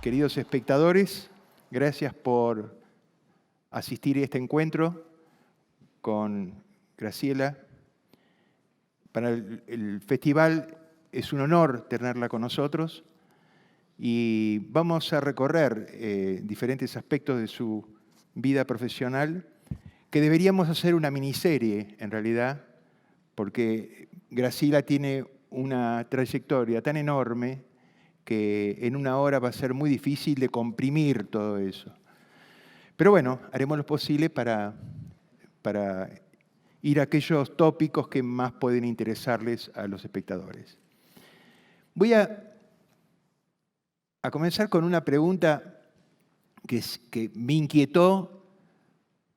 Queridos espectadores, gracias por asistir a este encuentro con Graciela. Para el festival es un honor tenerla con nosotros y vamos a recorrer diferentes aspectos de su vida profesional que deberíamos hacer una miniserie, en realidad, porque Graciela tiene una trayectoria tan enorme que en una hora va a ser muy difícil de comprimir todo eso. Pero bueno, haremos lo posible para ir a aquellos tópicos que más pueden interesarles a los espectadores. Voy a comenzar con una pregunta que me inquietó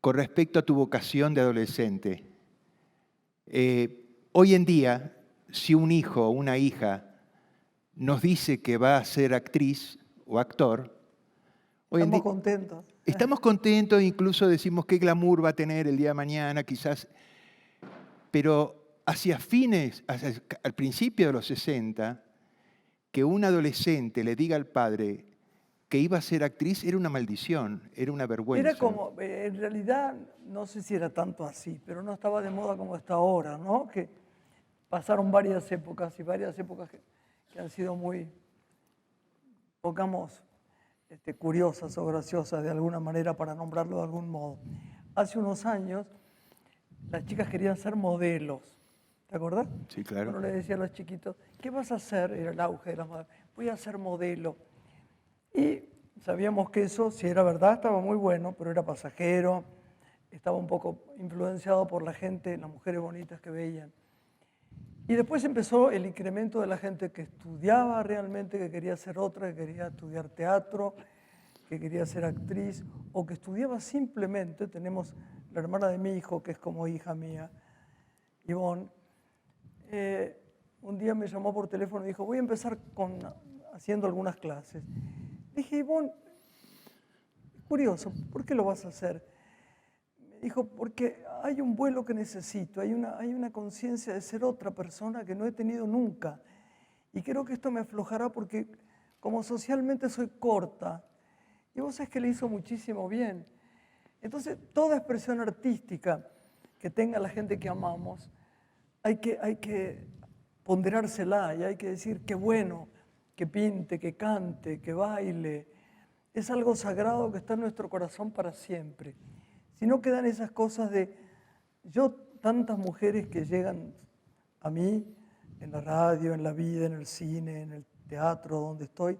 con respecto a tu vocación de adolescente. Hoy en día, si un hijo o una hija nos dice que va a ser actriz o actor, Estamos contentos. Estamos contentos, incluso decimos qué glamour va a tener el día de mañana, quizás, pero al principio de los 60, que un adolescente le diga al padre que iba a ser actriz era una maldición, era una vergüenza. Era como, en realidad, no sé si era tanto así, pero no estaba de moda como está ahora, ¿no? Que pasaron varias épocas que han sido muy, pongamos, curiosas o graciosas de alguna manera, para nombrarlo de algún modo. Hace unos años, las chicas querían ser modelos, ¿te acordás? Sí, claro. Uno le decía a los chiquitos, ¿qué vas a hacer? Era el auge de las modelos. Voy a ser modelo. Y sabíamos que eso, si era verdad, estaba muy bueno, pero era pasajero, estaba un poco influenciado por la gente, las mujeres bonitas que veían. Y después empezó el incremento de la gente que estudiaba realmente, que quería ser otra, que quería estudiar teatro, que quería ser actriz, o que estudiaba simplemente. Tenemos la hermana de mi hijo, que es como hija mía, Ivonne. Un día me llamó por teléfono y dijo, voy a empezar haciendo algunas clases. Dije, Ivonne, es curioso, ¿por qué lo vas a hacer? Dijo, porque hay un vuelo que necesito, hay una conciencia de ser otra persona que no he tenido nunca. Y creo que esto me aflojará porque como socialmente soy corta, y vos sabés que le hizo muchísimo bien. Entonces, toda expresión artística que tenga la gente que amamos, hay que ponderársela y hay que decir qué bueno, que pinte, que cante, que baile. Es algo sagrado que está en nuestro corazón para siempre. Si no quedan esas cosas tantas mujeres que llegan a mí, en la radio, en la vida, en el cine, en el teatro, donde estoy,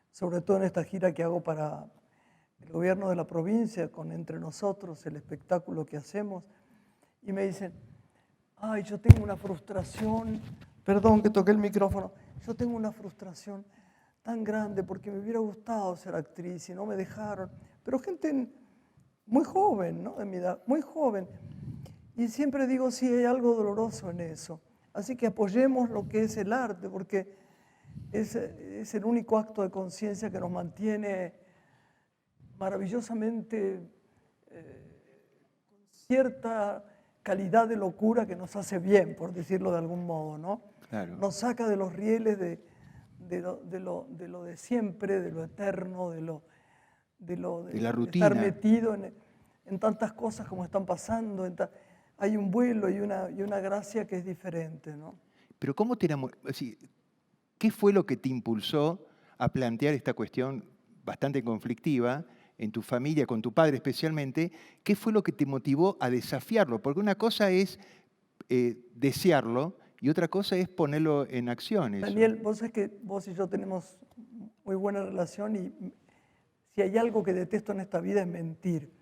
sobre todo en esta gira que hago para el gobierno de la provincia, con Entre Nosotros, el espectáculo que hacemos, y me dicen, ay, yo tengo una frustración, perdón que toqué el micrófono, yo tengo una frustración tan grande porque me hubiera gustado ser actriz y no me dejaron, pero gente muy joven, ¿no? De mi edad, muy joven. Y siempre digo, sí, hay algo doloroso en eso. Así que apoyemos lo que es el arte, porque es el único acto de conciencia que nos mantiene maravillosamente con cierta calidad de locura que nos hace bien, por decirlo de algún modo, ¿no? Claro. Nos saca de los rieles de lo de siempre, de lo eterno, de la rutina. Estar metido en tantas cosas como están pasando. Hay un vuelo y una gracia que es diferente, ¿no? Pero ¿cómo te enamoraste? ¿Qué fue lo que te impulsó a plantear esta cuestión bastante conflictiva en tu familia, con tu padre especialmente? ¿Qué fue lo que te motivó a desafiarlo? Porque una cosa es desearlo y otra cosa es ponerlo en acciones. Daniel, vos sabés que vos y yo tenemos muy buena relación y si hay algo que detesto en esta vida es mentir.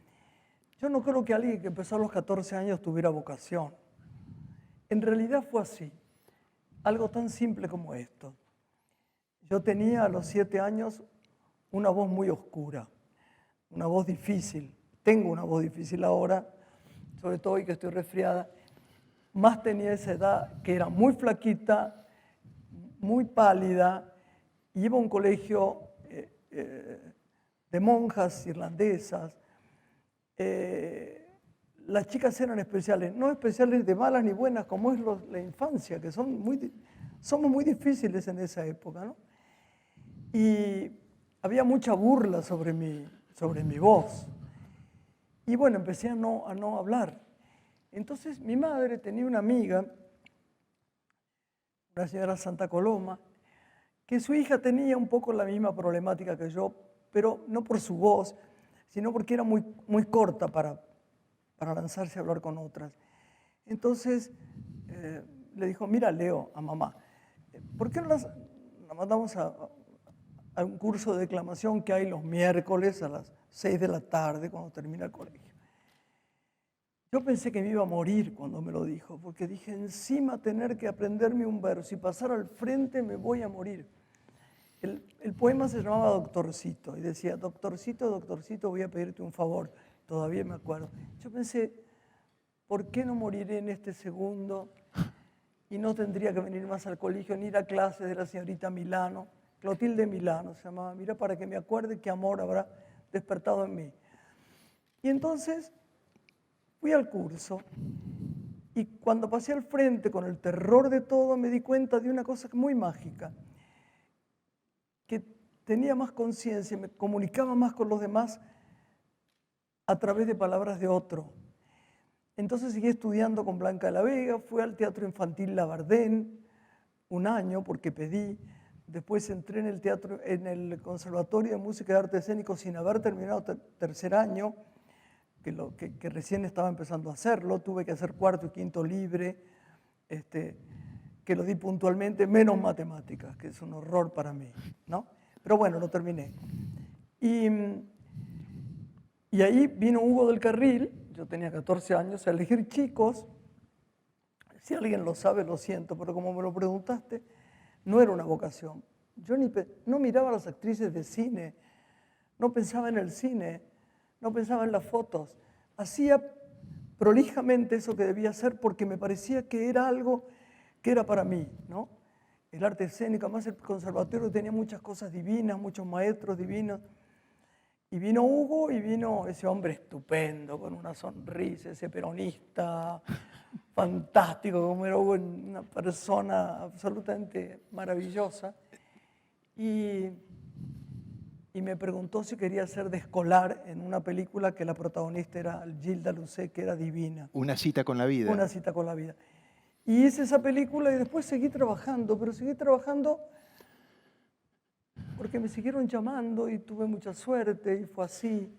Yo no creo que alguien que empezó a los 14 años tuviera vocación. En realidad fue así, algo tan simple como esto. Yo tenía a los 7 años una voz muy oscura, una voz difícil. Tengo una voz difícil ahora, sobre todo hoy que estoy resfriada. Más tenía esa edad, que era muy flaquita, muy pálida, y iba a un colegio de monjas irlandesas. Las chicas eran especiales, no especiales de malas ni buenas, como es la infancia, que somos muy difíciles en esa época, ¿no? Y había mucha burla sobre mi voz. Y bueno, empecé a no hablar. Entonces mi madre tenía una amiga, una señora Santa Coloma, que su hija tenía un poco la misma problemática que yo, pero no por su voz, sino porque era muy, muy corta para lanzarse a hablar con otras. Entonces le dijo, mira Leo, a mamá, ¿por qué no la mandamos a un curso de declamación que hay los miércoles a las 6 de la tarde cuando termina el colegio? Yo pensé que me iba a morir cuando me lo dijo, porque dije, encima tener que aprenderme un verso y pasar al frente me voy a morir. El poema se llamaba Doctorcito y decía, doctorcito, doctorcito, voy a pedirte un favor. Todavía me acuerdo. Yo pensé, ¿por qué no moriré en este segundo y no tendría que venir más al colegio ni ir a clases de la señorita Milano? Clotilde Milano se llamaba, mira, para que me acuerde qué amor habrá despertado en mí. Y entonces fui al curso y cuando pasé al frente con el terror de todo me di cuenta de una cosa muy mágica, que tenía más conciencia, me comunicaba más con los demás a través de palabras de otro. Entonces seguí estudiando con Blanca de la Vega, fui al Teatro Infantil Labardén un año porque pedí, después entré en el Conservatorio de Música y Arte Escénico sin haber terminado tercer año, que recién estaba empezando a hacerlo, tuve que hacer cuarto y quinto libre, que lo di puntualmente, menos matemáticas, que es un horror para mí, ¿no? Pero bueno, lo terminé. Y ahí vino Hugo del Carril, yo tenía 14 años, a elegir chicos. Si alguien lo sabe, lo siento, pero como me lo preguntaste, no era una vocación. Yo no miraba a las actrices de cine, no pensaba en el cine, no pensaba en las fotos. Hacía prolijamente eso que debía hacer porque me parecía que era algo que era para mí, ¿no? El arte escénico, además el conservatorio tenía muchas cosas divinas, muchos maestros divinos. Y vino Hugo y vino ese hombre estupendo, con una sonrisa, ese peronista fantástico, como era Hugo, una persona absolutamente maravillosa. Y me preguntó si quería ser de escolar en una película que la protagonista era Gilda Lucet, que era divina. Una cita con la vida. Una cita con la vida. Y hice esa película y después seguí trabajando, pero seguí trabajando porque me siguieron llamando y tuve mucha suerte y fue así.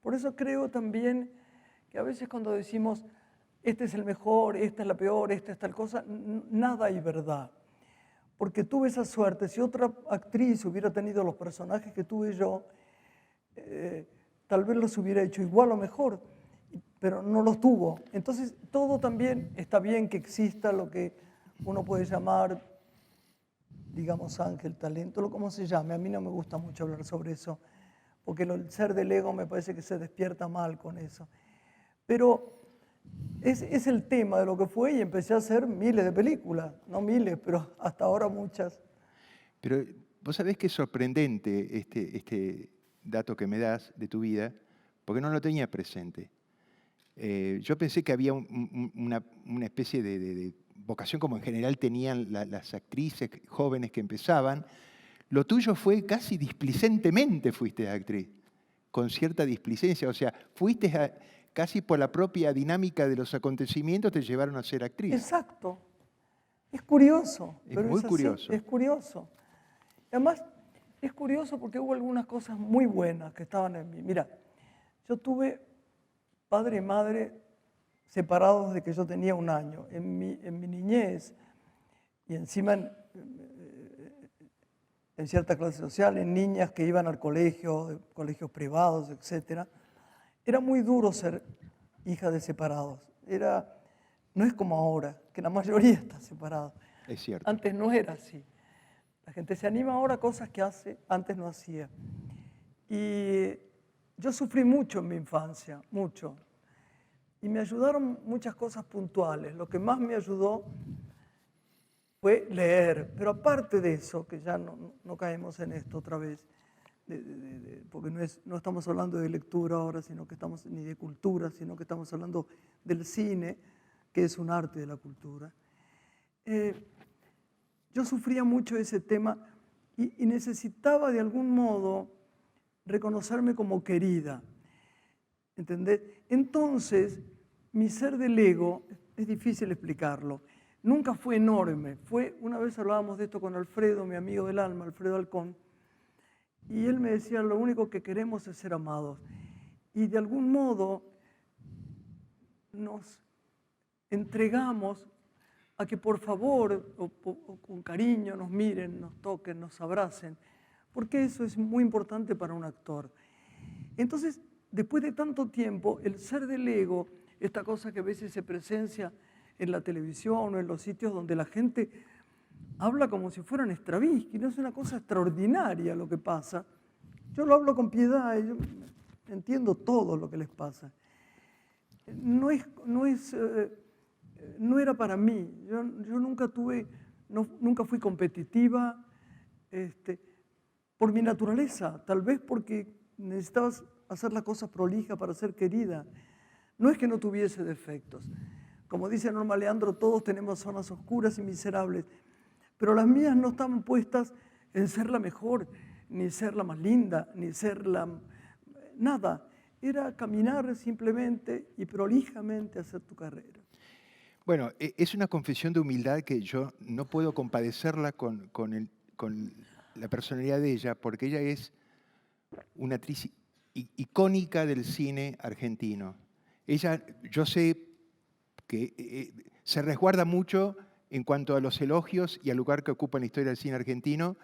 Por eso creo también que a veces cuando decimos, este es el mejor, esta es la peor, esta es tal cosa, nada hay verdad. Porque tuve esa suerte. Si otra actriz hubiera tenido los personajes que tuve yo, tal vez los hubiera hecho igual o mejor, pero no los tuvo. Entonces, todo también está bien que exista lo que uno puede llamar, digamos, ángel, talento, como se llame. A mí no me gusta mucho hablar sobre eso, porque el ser del ego me parece que se despierta mal con eso. Pero es el tema de lo que fue y empecé a hacer miles de películas, no miles, pero hasta ahora muchas. Pero vos sabés que es sorprendente este dato que me das de tu vida, porque no lo tenía presente. Yo pensé que había una especie de vocación como en general tenían las actrices jóvenes que empezaban. Lo tuyo fue casi displicentemente fuiste actriz, con cierta displicencia, o sea, fuiste casi por la propia dinámica de los acontecimientos te llevaron a ser actriz. Exacto. Es curioso. Es muy curioso. Es curioso. Además, es curioso porque hubo algunas cosas muy buenas que estaban en mí. Mira, yo tuve padre y madre separados desde que yo tenía un año. En mi niñez y encima en cierta clase social, en niñas que iban al colegio, colegios privados, etc. Era muy duro ser hija de separados. No es como ahora, que la mayoría está separada. Es cierto. Antes no era así. La gente se anima ahora a cosas que antes no hacía. Y yo sufrí mucho en mi infancia, mucho. Y me ayudaron muchas cosas puntuales. Lo que más me ayudó fue leer. Pero aparte de eso, que ya no caemos en esto otra vez, porque no estamos hablando de lectura ahora, ni de cultura, sino que estamos hablando del cine, que es un arte de la cultura. Yo sufría mucho ese tema y necesitaba de algún modo reconocerme como querida. ¿Entendés? Entonces, mi ser del ego, es difícil explicarlo, nunca fue enorme. Una vez hablábamos de esto con Alfredo, mi amigo del alma, Alfredo Alcón, y él me decía, lo único que queremos es ser amados. Y de algún modo nos entregamos a que por favor o con cariño nos miren, nos toquen, nos abracen, porque eso es muy importante para un actor. Entonces, después de tanto tiempo, el ser del ego, esta cosa que a veces se presencia en la televisión o en los sitios donde la gente habla como si fueran Stravinsky, no es una cosa extraordinaria lo que pasa. Yo lo hablo con piedad y yo entiendo todo lo que les pasa. No era para mí. Yo nunca fui competitiva por mi naturaleza, tal vez porque necesitabas hacer las cosas prolijas para ser querida. No es que no tuviese defectos. Como dice Norma Leandro, todos tenemos zonas oscuras y miserables, pero las mías no estaban puestas en ser la mejor, ni ser la más linda, ni ser nada. Era caminar simplemente y prolijamente hacer tu carrera. Bueno, es una confesión de humildad que yo no puedo compadecerla con la personalidad de ella, porque ella es una actriz icónica del cine argentino. Ella, yo sé que se resguarda mucho en cuanto a los elogios y al lugar que ocupa en la historia del cine argentino,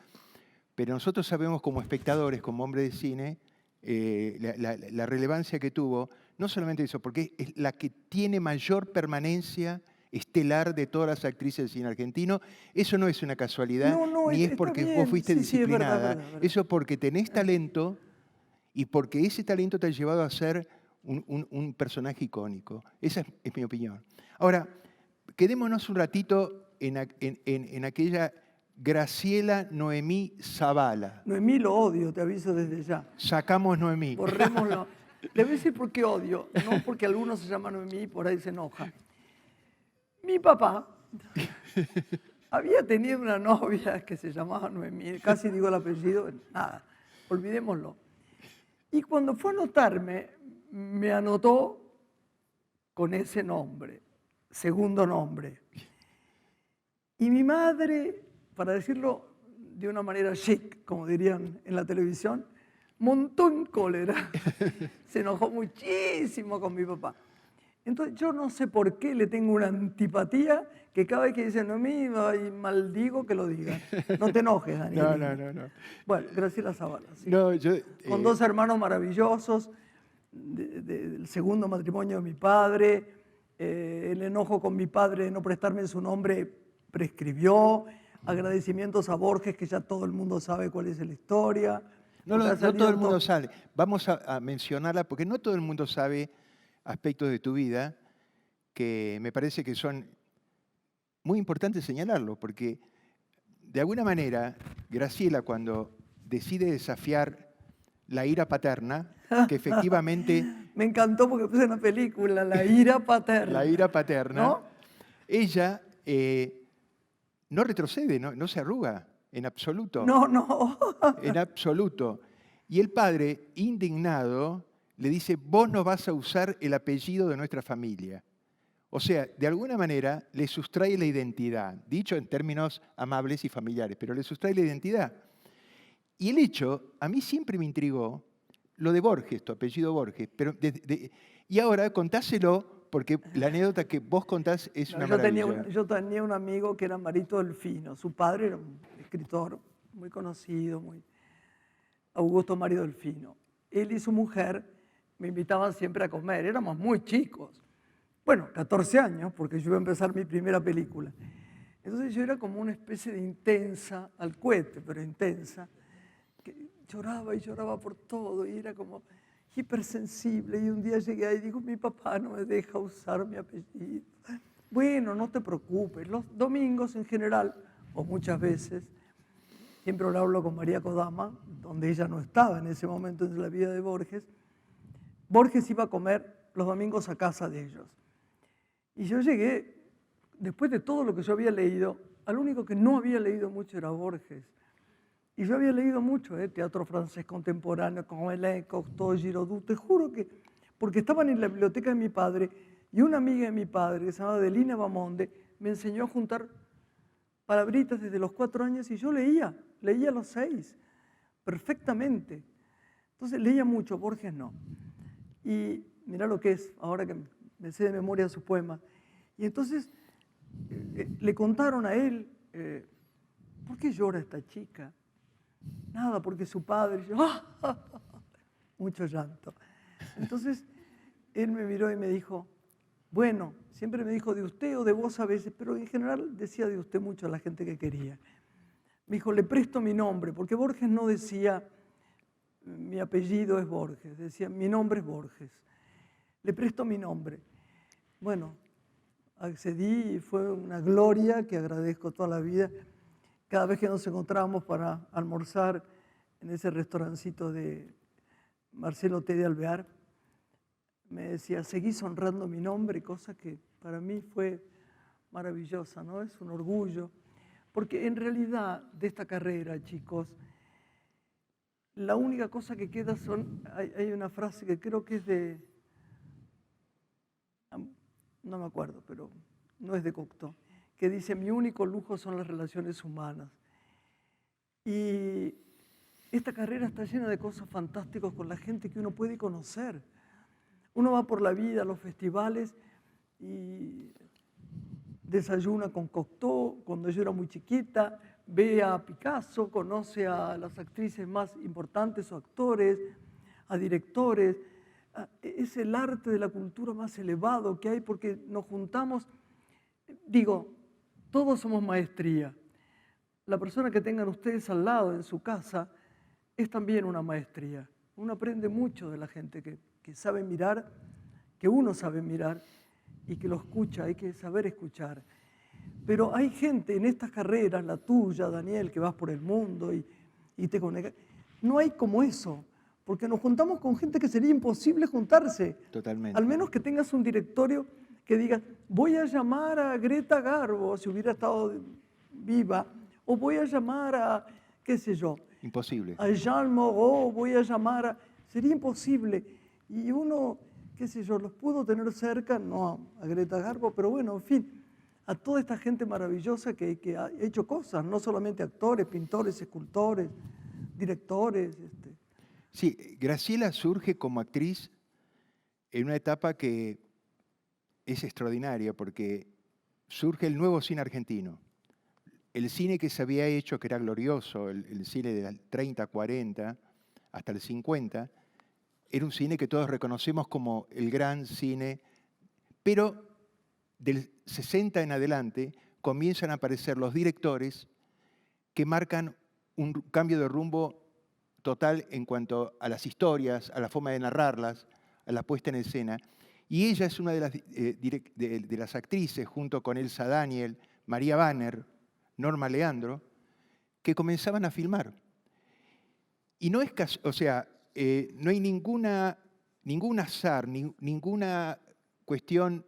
pero nosotros sabemos como espectadores, como hombres de cine, la relevancia que tuvo, no solamente eso, porque es la que tiene mayor permanencia estelar de todas las actrices del cine argentino. Eso no es una casualidad, ni es porque vos fuiste disciplinada, verdad. Eso porque tenés talento y porque ese talento te ha llevado a ser un personaje icónico. Esa es mi opinión. Ahora, quedémonos un ratito en aquella Graciela Noemí Zavala. Noemí lo odio, te aviso desde ya. Sacamos Noemí. Borrémoslo. Le voy a decir por qué odio, no porque algunos se llaman Noemí y por ahí se enoja. Mi papá había tenido una novia que se llamaba Noemí, casi digo el apellido, nada, olvidémoslo. Y cuando fue a anotarme, me anotó con ese nombre, segundo nombre. Y mi madre, para decirlo de una manera chic, como dirían en la televisión, montó en cólera. Se enojó muchísimo con mi papá. Entonces yo no sé por qué le tengo una antipatía que cada vez que dicen Noemí, maldigo que lo digan. No te enojes, Daniel. No. Bueno, Graciela Zavala. Sí. No, con dos hermanos maravillosos, del segundo matrimonio de mi padre, el enojo con mi padre de no prestarme su nombre prescribió, agradecimientos a Borges, que ya todo el mundo sabe cuál es la historia. No todo el mundo sabe. Vamos a mencionarla porque no todo el mundo sabe aspectos de tu vida que me parece que son muy importantes señalarlo, porque de alguna manera Graciela, cuando decide desafiar la ira paterna, que efectivamente... Me encantó porque puse una película, La ira paterna. La ira paterna. ¿No? Ella no retrocede, no se arruga en absoluto. No. En absoluto. Y el padre, indignado, le dice, vos no vas a usar el apellido de nuestra familia. O sea, de alguna manera le sustrae la identidad, dicho en términos amables y familiares, pero le sustrae la identidad. Y el hecho, a mí siempre me intrigó, lo de Borges, tu apellido Borges, pero y ahora contáselo, porque la anécdota que vos contás es una maravilla. Yo tenía un amigo que era Marito Delfino, su padre era un escritor muy conocido, Augusto Mario Delfino. Él y su mujer me invitaban siempre a comer, éramos muy chicos. Bueno, 14 años, porque yo iba a empezar mi primera película. Entonces yo era como una especie de intensa, al cohete, pero intensa, que lloraba y lloraba por todo, y era como hipersensible. Y un día llegué ahí y digo, mi papá no me deja usar mi apellido. Bueno, no te preocupes. Los domingos en general, o muchas veces, siempre lo hablo con María Kodama, donde ella no estaba en ese momento en la vida de Borges. Borges iba a comer los domingos a casa de ellos. Y yo llegué, después de todo lo que yo había leído, al único que no había leído mucho era Borges. Y yo había leído mucho, teatro francés contemporáneo, Comelin, Cocteau, Giraudoux, te juro que, porque estaban en la biblioteca de mi padre, y una amiga de mi padre, que se llamaba Delina Bamonde, me enseñó a juntar palabritas desde los 4 años, y yo leía a los 6, perfectamente. Entonces leía mucho, Borges no. Y mirá lo que es, ahora que me sé de memoria sus poemas. Y entonces le contaron a él, ¿por qué llora esta chica? Nada, porque su padre, yo, mucho llanto. Entonces él me miró y me dijo, bueno, siempre me dijo de usted o de vos a veces, pero en general decía de usted mucho a la gente que quería. Me dijo, le presto mi nombre, porque Borges no decía, mi apellido es Borges, decía, mi nombre es Borges. Le presto mi nombre. Bueno, accedí y fue una gloria que agradezco toda la vida. Cada vez que nos encontrábamos para almorzar en ese restaurancito de Marcelo T. de Alvear, me decía, seguís honrando mi nombre, cosa que para mí fue maravillosa, ¿no? Es un orgullo. Porque en realidad de esta carrera, chicos, la única cosa que queda son, hay una frase que creo que es de, no me acuerdo, pero no es de Cocteau, que dice, mi único lujo son las relaciones humanas. Y esta carrera está llena de cosas fantásticas con la gente que uno puede conocer. Uno va por la vida a los festivales y desayuna con Cocteau cuando yo era muy chiquita, ve a Picasso, conoce a las actrices más importantes o actores, a directores. Es el arte de la cultura más elevado que hay porque nos juntamos, digo, todos somos maestría. La persona que tengan ustedes al lado en su casa es también una maestría. Uno aprende mucho de la gente que sabe mirar, que uno sabe mirar y que lo escucha, hay que saber escuchar. Pero hay gente en estas carreras, la tuya, Daniel, que vas por el mundo y te conectas. No hay como eso, porque nos juntamos con gente que sería imposible juntarse. Totalmente. Al menos que tengas un directorio que diga, voy a llamar a Greta Garbo, si hubiera estado viva, o voy a llamar a, qué sé yo, Imposible. a Jean Moreau, voy a llamar a... Sería imposible. Y uno, qué sé yo, los pudo tener cerca, no a Greta Garbo, pero bueno, en fin, a toda esta gente maravillosa que ha hecho cosas, no solamente actores, pintores, escultores, directores. Sí, Graciela surge como actriz en una etapa que es extraordinaria porque surge el nuevo cine argentino. El cine que se había hecho, que era glorioso, el cine del 30, 40, hasta el 50, era un cine que todos reconocemos como el gran cine, pero del 60 en adelante comienzan a aparecer los directores que marcan un cambio de rumbo total en cuanto a las historias, a la forma de narrarlas, a la puesta en escena. Y ella es una de las actrices, junto con Elsa Daniel, María Banner, Norma Leandro, que comenzaban a filmar. Y no es no hay ningún azar, ninguna cuestión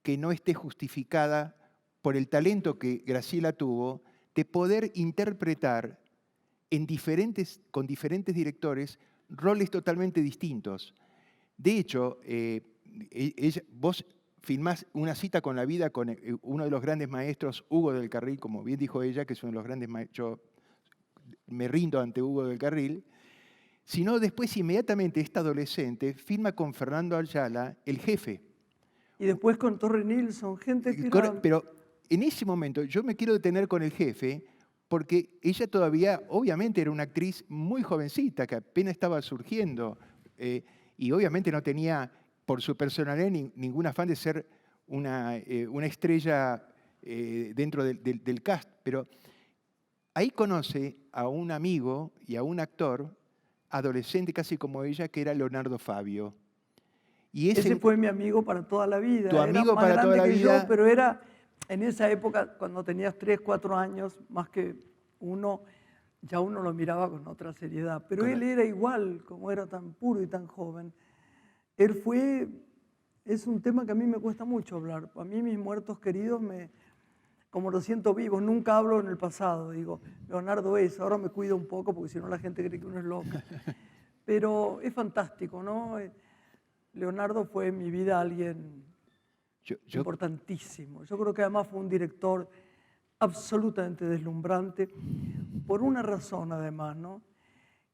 que no esté justificada por el talento que Graciela tuvo de poder interpretar con diferentes directores roles totalmente distintos. De hecho, vos filmás Una cita con la vida con uno de los grandes maestros, Hugo del Carril, como bien dijo ella, que es uno de los grandes maestros. Yo me rindo ante Hugo del Carril. Sino después, inmediatamente, esta adolescente filma con Fernando Ayala, El jefe. Y después con Torre Nilsson, gente que era... Pero en ese momento yo me quiero detener con El jefe porque ella todavía, obviamente, era una actriz muy jovencita, que apenas estaba surgiendo y obviamente no tenía, por su personalidad, ningún afán de ser una estrella dentro del cast. Pero ahí conoce a un amigo y a un actor adolescente casi como ella, que era Leonardo Fabio. Y ese fue mi amigo para toda la vida. Tu amigo era más para grande toda la que vida. yo, pero era en esa época, cuando tenías 3, 4 años, más que uno, ya uno lo miraba con otra seriedad. Pero él era igual, como era tan puro y tan joven. Él fue, es un tema que a mí me cuesta mucho hablar. A mí mis muertos queridos como lo siento vivo, nunca hablo en el pasado. Digo, Leonardo es, ahora me cuido un poco porque si no la gente cree que uno es loca. Pero es fantástico, ¿no? Leonardo fue en mi vida alguien importantísimo. Yo creo que además fue un director absolutamente deslumbrante, por una razón además, ¿no?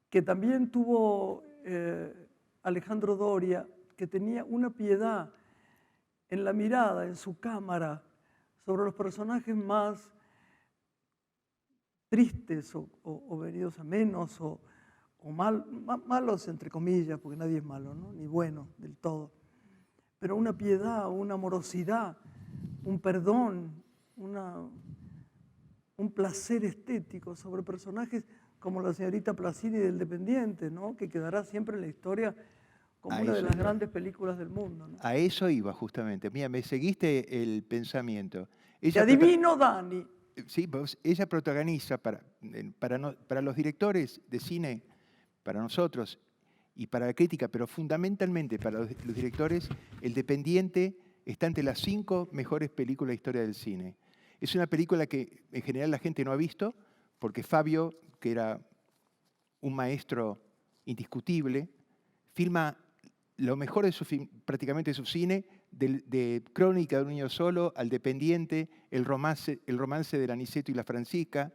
Que también tuvo Alejandro Doria, que tenía una piedad en la mirada, en su cámara, sobre los personajes más tristes o venidos a menos o malos, entre comillas, porque nadie es malo, ¿no? Ni bueno del todo. Pero una piedad, una amorosidad, un perdón, un placer estético sobre personajes como la señorita Placini del Dependiente, ¿no? Que quedará siempre en la historia como una de las grandes películas del mundo, ¿no? A eso iba justamente. Mira, me seguiste el pensamiento. Te adivino, Dani. Sí, ella protagoniza para los directores de cine, para nosotros y para la crítica, pero fundamentalmente para los directores, El Dependiente está entre las 5 mejores películas de la historia del cine. Es una película que en general la gente no ha visto, porque Fabio, que era un maestro indiscutible, filma lo mejor de prácticamente de su cine, de Crónica de un niño solo, al Dependiente, el romance de Aniceto y la Francisca.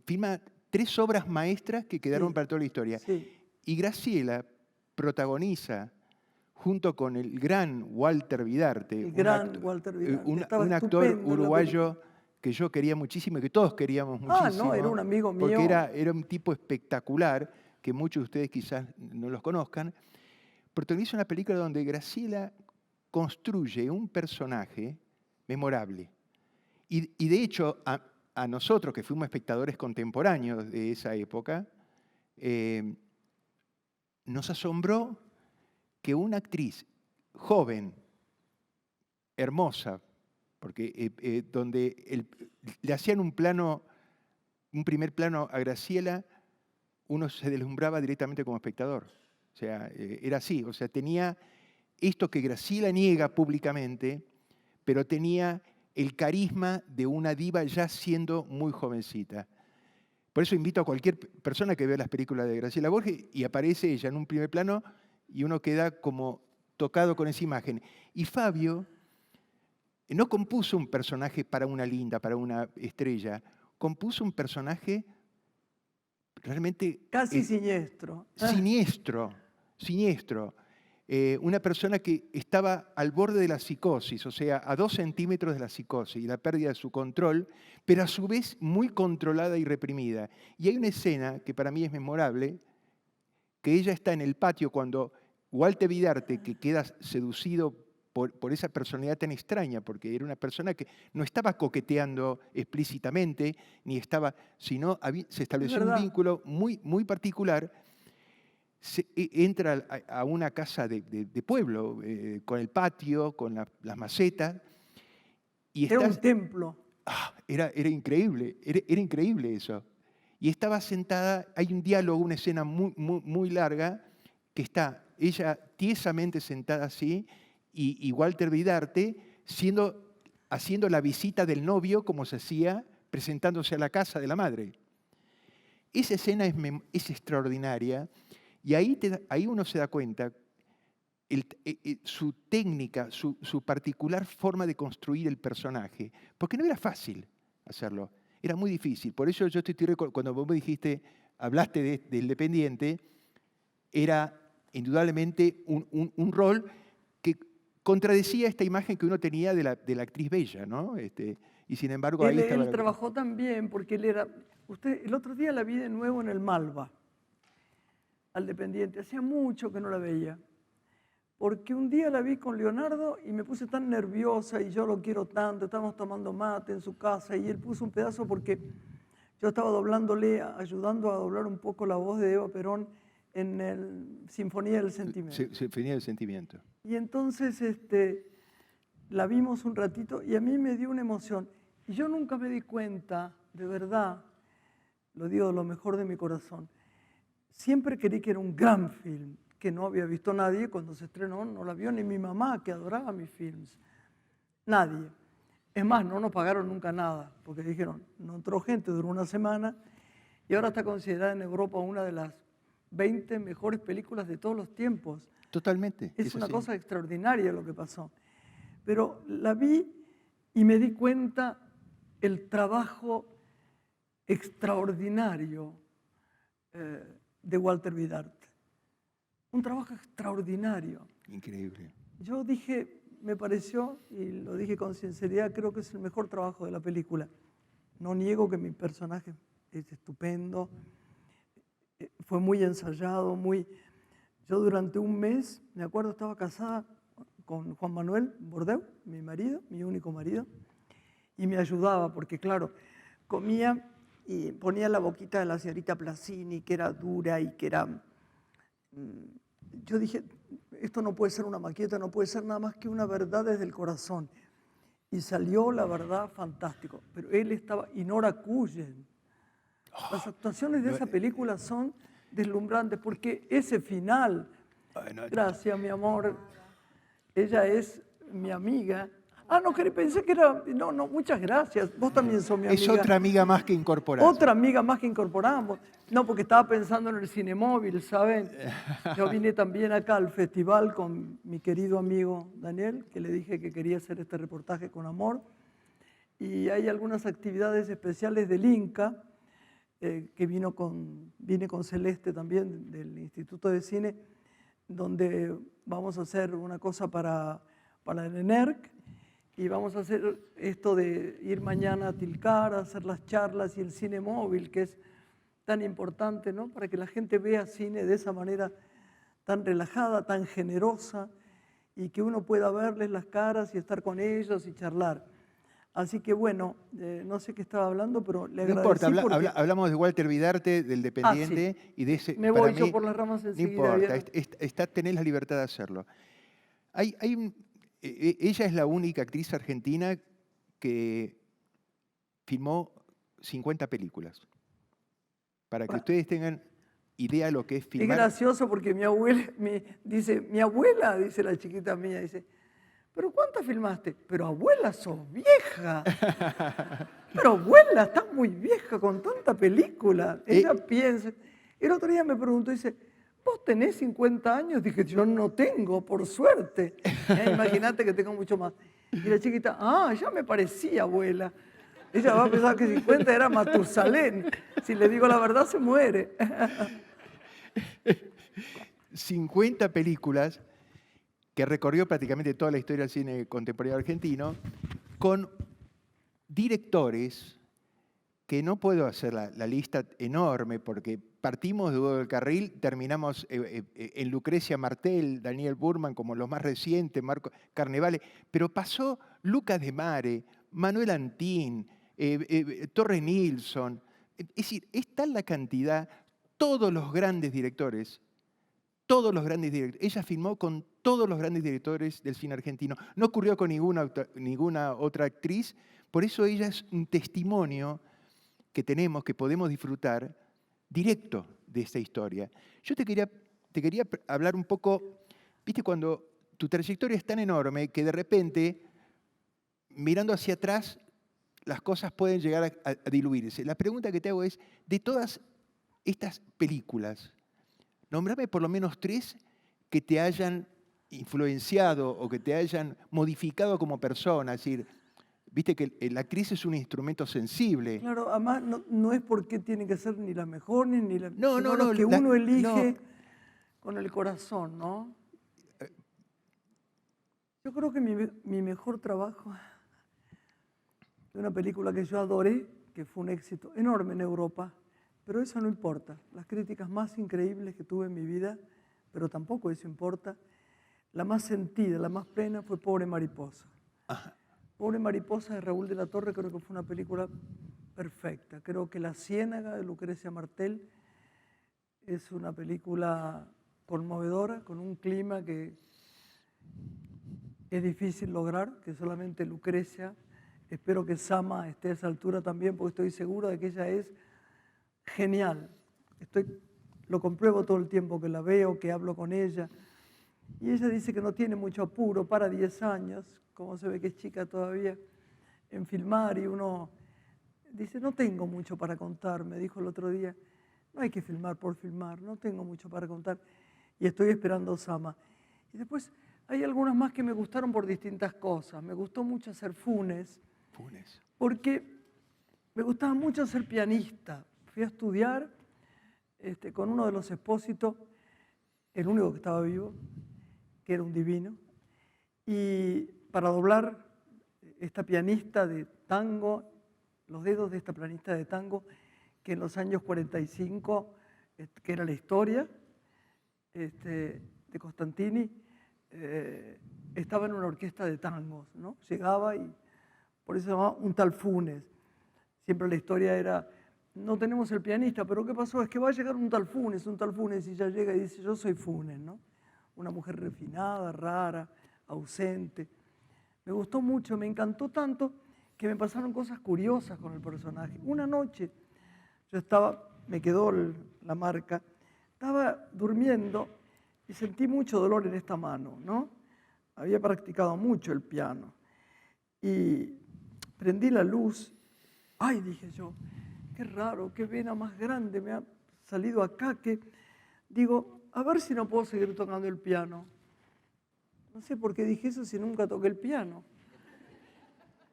Filma 3 obras maestras que quedaron para toda la historia. Sí. Y Graciela protagoniza, junto con el gran Walter Vidarte, un actor uruguayo que yo quería muchísimo y que todos queríamos muchísimo. No, era un amigo mío. Porque era un tipo espectacular, que muchos de ustedes quizás no los conozcan. Protagoniza una película donde Graciela construye un personaje memorable. Y de hecho, a nosotros que fuimos espectadores contemporáneos de esa época, nos asombró que una actriz joven, hermosa, porque donde le hacían un primer plano a Graciela, uno se deslumbraba directamente como espectador. O sea, era así. O sea, tenía esto que Graciela niega públicamente, pero tenía el carisma de una diva ya siendo muy jovencita. Por eso invito a cualquier persona que vea las películas de Graciela Borges y aparece ella en un primer plano y uno queda como tocado con esa imagen. Y Fabio no compuso un personaje para una linda, para una estrella, compuso un personaje realmente... Casi siniestro. Siniestro. Una persona que estaba al borde de la psicosis, o sea, a 2 centímetros de la psicosis y la pérdida de su control, pero a su vez muy controlada y reprimida. Y hay una escena que para mí es memorable, que ella está en el patio cuando Walter Vidarte, que queda seducido por esa personalidad tan extraña, porque era una persona que no estaba coqueteando explícitamente, sino se estableció un vínculo muy, muy particular. Entra a una casa de pueblo, con el patio, con las macetas. Y era un templo. Era increíble, era increíble eso. Y estaba sentada, hay un diálogo, una escena muy, muy, muy larga, que está ella tiesamente sentada así, y Walter Vidarte haciendo la visita del novio como se hacía presentándose a la casa de la madre. Esa escena es extraordinaria. Y ahí uno se da cuenta su técnica, su particular forma de construir el personaje. Porque no era fácil hacerlo, era muy difícil. Por eso yo cuando vos me dijiste, hablaste del Dependiente, era indudablemente un rol que contradecía esta imagen que uno tenía de la actriz bella, ¿no? Y sin embargo ahí estaba... Él trabajó también porque él era... el otro día la vi de nuevo en el Malva, al Dependiente. Hacía mucho que no la veía, porque un día la vi con Leonardo y me puse tan nerviosa y yo lo quiero tanto, estábamos tomando mate en su casa y él puso un pedazo porque yo estaba ayudando a doblar un poco la voz de Eva Perón en el Sinfonía del Sentimiento. Sinfonía del Sentimiento. Y entonces la vimos un ratito y a mí me dio una emoción. Y yo nunca me di cuenta, de verdad, lo digo de lo mejor de mi corazón, siempre creí que era un gran film, que no había visto nadie cuando se estrenó, no la vio ni mi mamá, que adoraba mis films. Nadie. Es más, no nos pagaron nunca nada, porque dijeron, no entró gente, duró una semana, y ahora está considerada en Europa una de las 20 mejores películas de todos los tiempos. Totalmente. Es una así. cosa extraordinaria lo que pasó. Pero la vi y me di cuenta el trabajo extraordinario de Walter Vidarte. Un trabajo extraordinario. Increíble. Yo dije, me pareció, y lo dije con sinceridad, creo que es el mejor trabajo de la película. No niego que mi personaje es estupendo, fue muy ensayado, muy... Yo durante un mes, me acuerdo, estaba casada con Juan Manuel Bordeu, mi marido, mi único marido, y me ayudaba, porque claro, comía y ponía la boquita de la señorita Placini, que era dura y que era... Yo dije, esto no puede ser una maqueta, no puede ser nada más que una verdad desde el corazón. Y salió la verdad fantástico. Pero él estaba, y Nora Cullen. Las actuaciones de esa película son deslumbrantes, porque ese final, gracias mi amor, ella es mi amiga. Ah, no, pensé que era, no, muchas gracias, vos también sos mi amiga. Es otra amiga más que incorporamos. Otra amiga más que incorporamos. No, porque estaba pensando en el Cinemóvil, ¿saben? Yo vine también acá al festival con mi querido amigo Daniel, que le dije que quería hacer este reportaje con amor. Y hay algunas actividades especiales del Inca, que vine con Celeste también, del Instituto de Cine, donde vamos a hacer una cosa para el ENERC, y vamos a hacer esto de ir mañana a Tilcara, hacer las charlas y el cine móvil, que es tan importante, ¿no? Para que la gente vea cine de esa manera tan relajada, tan generosa, y que uno pueda verles las caras y estar con ellos y charlar. Así que bueno, no sé qué estaba hablando, pero le agradecí. No importa, hablamos de Walter Vidarte, del Dependiente, sí. y de ese... Me voy yo por las ramas enseguida. No importa, tenés la libertad de hacerlo. Ella es la única actriz argentina que filmó 50 películas. Para que ustedes tengan idea de lo que es filmar. Es gracioso porque mi abuela, dice la chiquita mía, dice, ¿pero cuántas filmaste? Pero abuela, sos vieja. Pero abuela, estás muy vieja con tanta película. Ella piensa. El otro día me preguntó, dice, ¿vos tenés 50 años? Dije, yo no tengo, por suerte. Imagínate que tengo mucho más. Y la chiquita, ya me parecía abuela. Ella va a pensar que 50 era Matusalén. Si le digo la verdad, se muere. 50 películas que recorrió prácticamente toda la historia del cine contemporáneo argentino, con directores que no puedo hacer la lista enorme, porque partimos de Hugo del Carril, terminamos en Lucrecia Martel, Daniel Burman como los más recientes, Marco Carnevale, pero pasó Lucas de Mare, Manuel Antín, Torre Nilsson. Es decir, es tal la cantidad, todos los grandes directores. Ella filmó con todos los grandes directores del cine argentino. No ocurrió con ninguna otra actriz, por eso ella es un testimonio que tenemos, que podemos disfrutar directo de esta historia. Yo te quería hablar un poco, viste, cuando tu trayectoria es tan enorme que de repente, mirando hacia atrás, las cosas pueden llegar a diluirse. La pregunta que te hago es, de todas estas películas, nómbrame por lo menos 3 que te hayan influenciado o que te hayan modificado como persona. Es decir, viste que la actriz es un instrumento sensible. Claro, además no es porque tiene que ser ni la mejor ni la... No, que uno elige con el corazón, ¿no? Yo creo que mi mejor trabajo de una película que yo adoré, que fue un éxito enorme en Europa, pero eso no importa. Las críticas más increíbles que tuve en mi vida, pero tampoco eso importa. La más sentida, la más plena fue Pobre Mariposa. Ajá. Pobre Mariposa de Raúl de la Torre creo que fue una película perfecta. Creo que La Ciénaga de Lucrecia Martel es una película conmovedora, con un clima que es difícil lograr, que solamente Lucrecia. Espero que Sama esté a esa altura también, porque estoy segura de que ella es genial. Lo compruebo todo el tiempo que la veo, que hablo con ella. Y ella dice que no tiene mucho apuro, para 10 años, como se ve que es chica todavía. en filmar y uno dice, no tengo mucho para contar, me dijo el otro día, no hay que filmar por filmar, no tengo mucho para contar y estoy esperando a Osama. Y después hay algunas más que me gustaron por distintas cosas. Me gustó mucho hacer Funes, porque me gustaba mucho ser pianista. Fui a estudiar con uno de los Expósitos, el único que estaba vivo, que era un divino, y para doblar esta pianista de tango, los dedos de esta pianista de tango, que en los años 45, que era la historia de Costantini, estaba en una orquesta de tangos, ¿no? Llegaba y por eso se llamaba un tal Funes. Siempre la historia era, no tenemos el pianista, pero ¿qué pasó? Es que va a llegar un tal Funes, y ya llega y dice, yo soy Funes, ¿no? Una mujer refinada, rara, ausente. Me gustó mucho, me encantó tanto que me pasaron cosas curiosas con el personaje. Una noche yo me quedó la marca, estaba durmiendo y sentí mucho dolor en esta mano, ¿no? Había practicado mucho el piano. Y prendí la luz. Ay, dije yo, qué raro, qué vena más grande me ha salido acá, que digo, a ver si no puedo seguir tocando el piano. No sé por qué dije eso si nunca toqué el piano.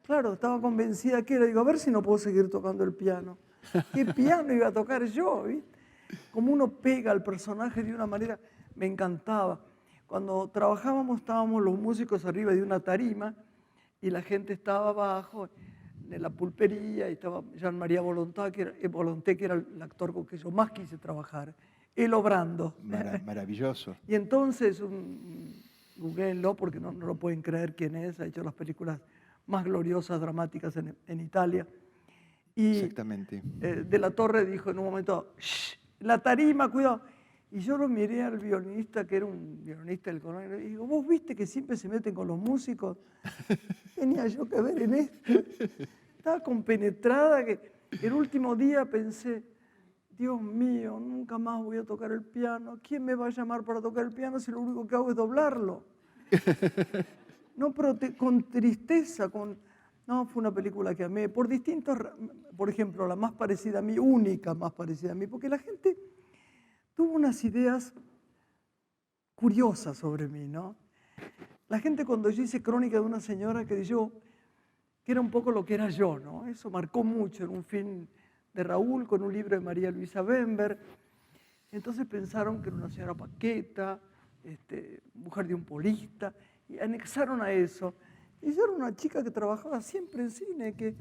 Claro, estaba convencida que era, digo, a ver si no puedo seguir tocando el piano. ¿Qué piano iba a tocar yo? ¿Viste? Como uno pega al personaje de una manera, me encantaba. Cuando trabajábamos, estábamos los músicos arriba de una tarima y la gente estaba abajo en la pulpería y estaba Jean-Marie Volonté, que era el actor con que yo más quise trabajar, él obrando. Maravilloso. Y entonces, googleenlo porque no lo pueden creer quién es, ha hecho las películas más gloriosas, dramáticas en Italia. Y exactamente. De la Torre dijo en un momento, ¡shh! La tarima, cuidado. Y yo lo miré al violinista, que era un violinista del Colón, y digo, ¿vos viste que siempre se meten con los músicos? Tenía yo que ver en esto. Estaba compenetrada que el último día pensé, Dios mío, nunca más voy a tocar el piano. ¿Quién me va a llamar para tocar el piano si lo único que hago es doblarlo? No, pero con tristeza, No, fue una película que amé, por ejemplo, la más parecida a mí, única más parecida a mí, porque la gente tuvo unas ideas curiosas sobre mí, ¿no? La gente cuando yo hice Crónica de una señora creyó que era un poco lo que era yo, ¿no? Eso marcó mucho en un film de Raúl con un libro de María Luisa Bember. Entonces pensaron que era una señora paqueta, mujer de un polista, y anexaron a eso. Y yo era una chica que trabajaba siempre en cine, que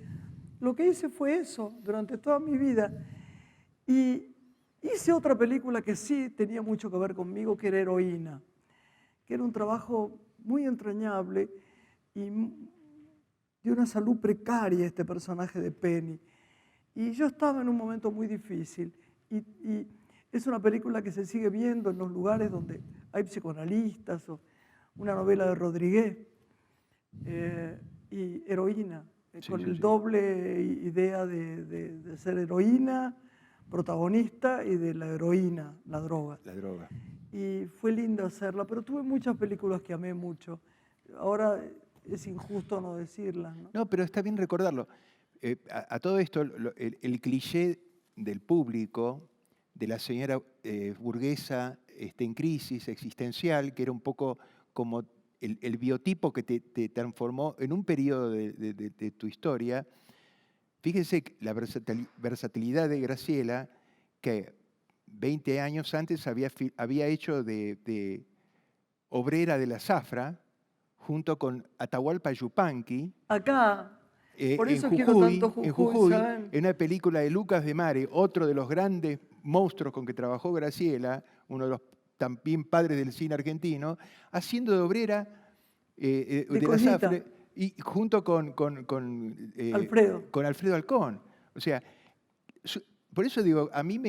lo que hice fue eso durante toda mi vida. Y hice otra película que sí tenía mucho que ver conmigo, que era Heroína, que era un trabajo muy entrañable y de una salud precaria este personaje de Penny. Y yo estaba en un momento muy difícil. Y es una película que se sigue viendo en los lugares donde hay psicoanalistas, o una novela de Rodríguez, y Heroína, con el doble idea de ser heroína, protagonista, y de la heroína, la droga. La droga. Y fue lindo hacerla, pero tuve muchas películas que amé mucho. Ahora es injusto no decirlas, ¿no? No, pero está bien recordarlo. A todo esto, el cliché del público, de la señora burguesa en crisis existencial, que era un poco como el biotipo que te transformó en un periodo de tu historia. Fíjense la versatilidad de Graciela, que 20 años antes había hecho de obrera de la zafra, junto con Atahualpa Yupanqui. Acá, por eso en quiero Jujuy, tanto Jujuy, ¿saben? En una película de Lucas de Mare, otro de los grandes monstruos con que trabajó Graciela, uno de los también padres del cine argentino, haciendo de obrera de la zafra, y junto con Alfredo Alcón. O sea, por eso digo, a mí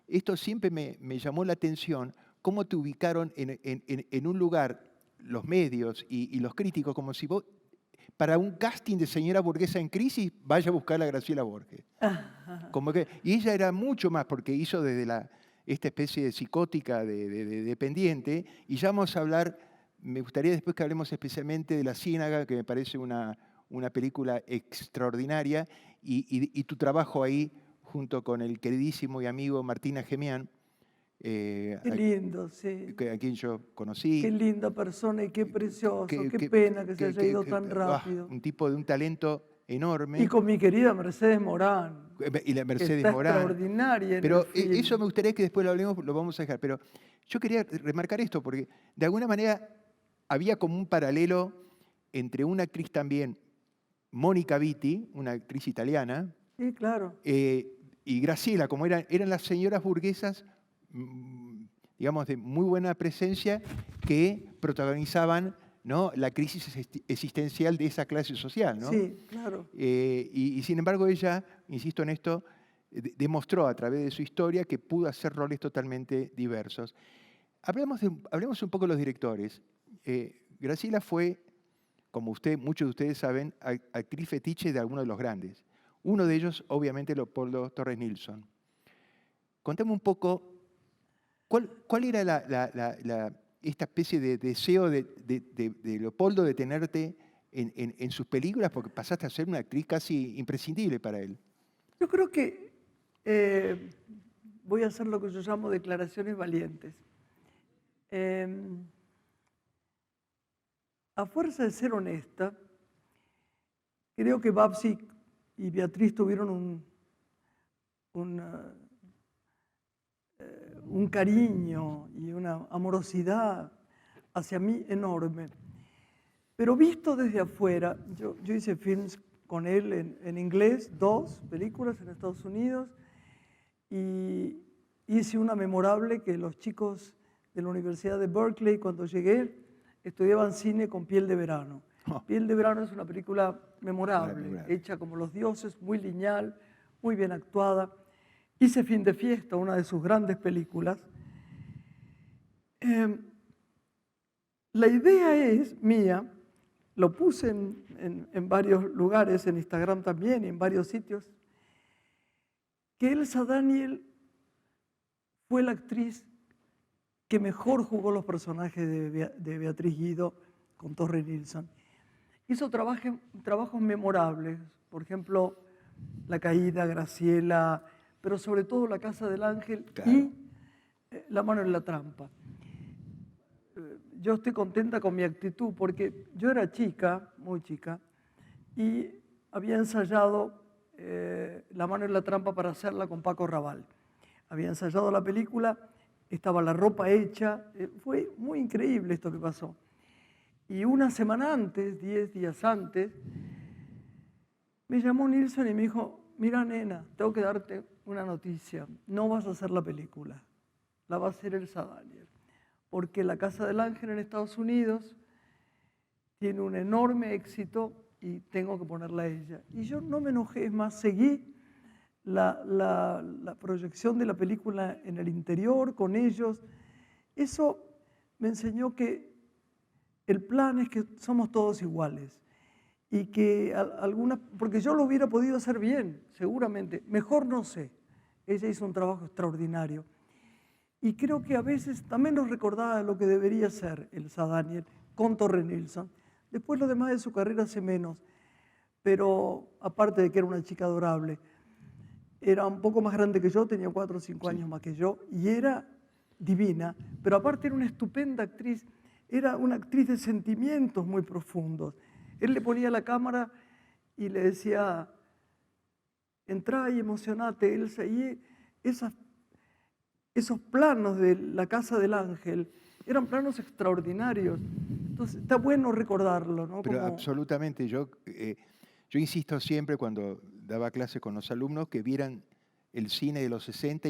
esto siempre me llamó la atención, cómo te ubicaron en un lugar, los medios y los críticos, como si vos, para un casting de señora burguesa en crisis, vaya a buscar a Graciela Borges. Como que, y ella era mucho más, porque hizo desde esta especie de psicótica de dependiente, y ya vamos a hablar, me gustaría después que hablemos especialmente de La Ciénaga, que me parece una una película extraordinaria y tu trabajo ahí junto con el queridísimo y amigo Martín Ajemian, Qué lindo, sí. a quien yo conocí. Qué linda persona y qué precioso, qué pena que se haya ido tan rápido. Un tipo de un talento enorme. Y con mi querida Mercedes Morán. Y la Mercedes está Morán. Extraordinaria en Pero el film. eso me gustaría que después lo hablemos, lo vamos a dejar. Pero yo quería remarcar esto, porque de alguna manera había como un paralelo entre una actriz también, Mónica Vitti, una actriz italiana, Sí, claro. y Graciela, como eran las señoras burguesas, digamos, de muy buena presencia, que protagonizaban, ¿no?, la crisis existencial de esa clase social, ¿no? Sí, claro. Y sin embargo ella, insisto en esto, demostró a través de su historia que pudo hacer roles totalmente diversos. Hablemos un poco de los directores. Graciela fue, como muchos de ustedes saben, actriz fetiche de algunos de los grandes. Uno de ellos, obviamente, Leopoldo Torres Nilsson. Contame un poco, ¿cuál era esta especie de deseo de Leopoldo de tenerte en sus películas? Porque pasaste a ser una actriz casi imprescindible para él. Yo creo que voy a hacer lo que yo llamo declaraciones valientes. A fuerza de ser honesta, creo que Babsi y Beatriz tuvieron un cariño y una amorosidad hacia mí enorme. Pero visto desde afuera, yo hice films con él en inglés, 2 películas en Estados Unidos, y hice una memorable que los chicos de la Universidad de Berkeley, cuando llegué, estudiaban cine con Piel de Verano. Piel de Verano es una película memorable, hecha como los dioses, muy lineal, muy bien actuada. Hice Fin de Fiesta, una de sus grandes películas. La idea es mía, lo puse en varios lugares, en Instagram también, y en varios sitios, que Elsa Daniel fue la actriz que mejor jugó los personajes de Beatriz Guido con Torres Nilsson. Hizo trabajos memorables, por ejemplo, La Caída, Graciela, pero sobre todo La Casa del Ángel, claro, y La Mano en la Trampa. Yo estoy contenta con mi actitud porque yo era chica, muy chica, y había ensayado La Mano en la Trampa para hacerla con Paco Rabanne. Había ensayado la película, estaba la ropa hecha, fue muy increíble esto que pasó. Y una semana antes, 10 días antes, me llamó Nilsson y me dijo, mira nena, tengo que darte una noticia, no vas a hacer la película, la va a hacer Elsa Daniel, porque La Casa del Ángel en Estados Unidos tiene un enorme éxito y tengo que ponerla a ella. Y yo no me enojé, es más, seguí la proyección de la película en el interior con ellos. Eso me enseñó que el plan es que somos todos iguales y que porque yo lo hubiera podido hacer bien, seguramente, mejor no sé. Ella hizo un trabajo extraordinario. Y creo que a veces también nos recordaba lo que debería ser Elsa Daniel con Torres Nilsson. Después lo demás de su carrera hace menos, pero aparte de que era una chica adorable, era un poco más grande que yo, tenía 4 o 5 años más que yo, y era divina, pero aparte era una estupenda actriz, era una actriz de sentimientos muy profundos. Él le ponía la cámara y le decía, entrá y emocionate, Elsa, y esos planos de La Casa del Ángel eran planos extraordinarios. Entonces está bueno recordarlo, ¿no? Pero absolutamente, yo insisto siempre cuando daba clases con los alumnos que vieran el cine de los 60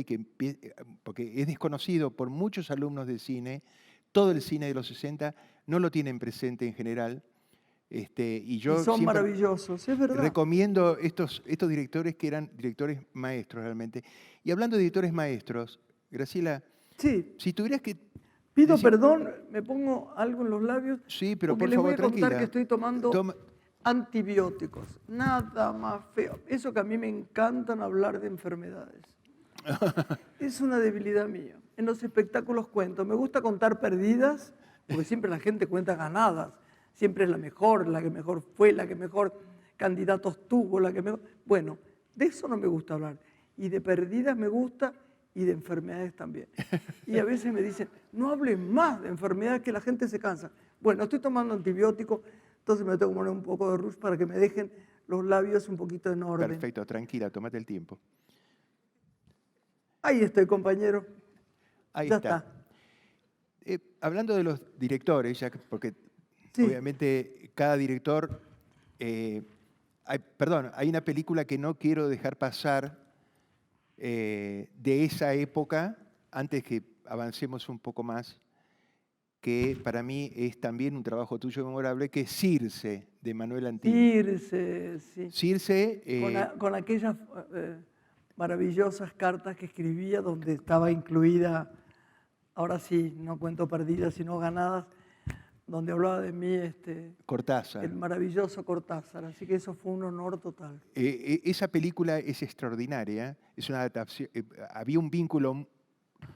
porque es desconocido por muchos alumnos de cine, todo el cine de los 60 no lo tienen presente en general. Y son maravillosos, es verdad. Recomiendo estos directores que eran directores maestros realmente. Y hablando de directores maestros, Graciela, sí. Si tuvieras que... Pido perdón, me pongo algo en los labios. Sí, pero porque por favor, les voy a contar tranquila. que estoy tomando antibióticos. Nada más feo. Eso que a mí me encantan hablar de enfermedades. Es una debilidad mía. En los espectáculos cuento. Me gusta contar perdidas, porque siempre la gente cuenta ganadas. Siempre es la que mejor fue, la que mejor... candidatos tuvo, la que me... Bueno, de eso no me gusta hablar. Y de pérdidas me gusta y de enfermedades también. Y a veces me dicen, no hables más de enfermedades que la gente se cansa. Bueno, estoy tomando antibióticos, entonces me tengo que poner un poco de rush para que me dejen los labios un poquito en orden. Perfecto, tranquila, tómate el tiempo. Ahí estoy, compañero. Ahí Ya está. Hablando de los directores, porque Sí. obviamente cada director... hay una película que no quiero dejar pasar de esa época, antes que avancemos un poco más, que para mí es también un trabajo tuyo memorable, que es Circe, de Manuel Antín. Circe, sí. Circe... Con aquellas maravillosas cartas que escribía, donde estaba incluida, ahora sí, no cuento perdidas, sino ganadas, donde hablaba de mí Cortázar. el maravilloso Cortázar. Así que eso fue un honor total. Esa película es extraordinaria, es una adaptación. Había un vínculo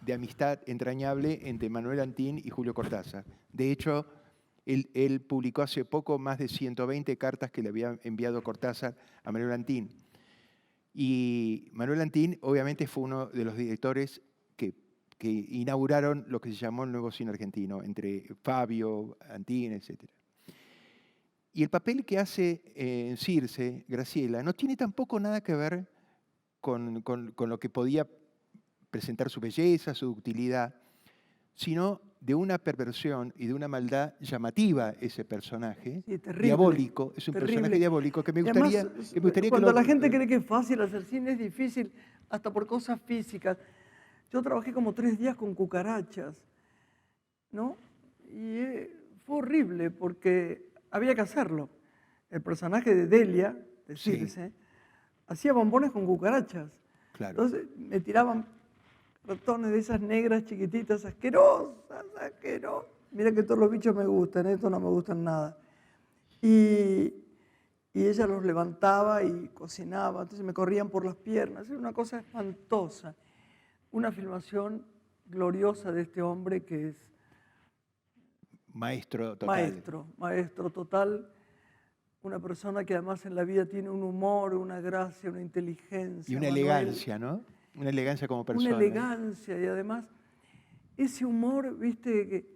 de amistad entrañable entre Manuel Antín y Julio Cortázar. De hecho, él publicó hace poco más de 120 cartas que le había enviado Cortázar a Manuel Antín. Y Manuel Antín, obviamente, fue uno de los directores que inauguraron lo que se llamó el nuevo cine argentino, entre Fabio, Antín, etc. Y el papel que hace en Circe, Graciela, no tiene tampoco nada que ver con lo que podía presentar su belleza, su ductilidad, sino de una perversión y de una maldad llamativa ese personaje, Sí, terrible, diabólico, es un terrible. personaje diabólico que me Y además, gustaría cuando que la gente cree que es fácil hacer cine, es difícil, hasta por cosas físicas. Yo trabajé como 3 días con cucarachas, ¿no? Y fue horrible porque había que hacerlo. El personaje de Delia, de Circe, hacía bombones con cucarachas. Claro. Entonces me tiraban ratones de esas negras chiquititas, asquerosas, asquerosas. Mira que todos los bichos me gustan, estos no me gustan nada. Y ella los levantaba y cocinaba, entonces me corrían por las piernas. Era una cosa espantosa. Una filmación gloriosa de este hombre que es maestro total. Maestro total. Una persona que además en la vida tiene un humor, una gracia, una inteligencia. Y una elegancia, ¿no? Una elegancia como persona. Una elegancia y además ese humor, viste, que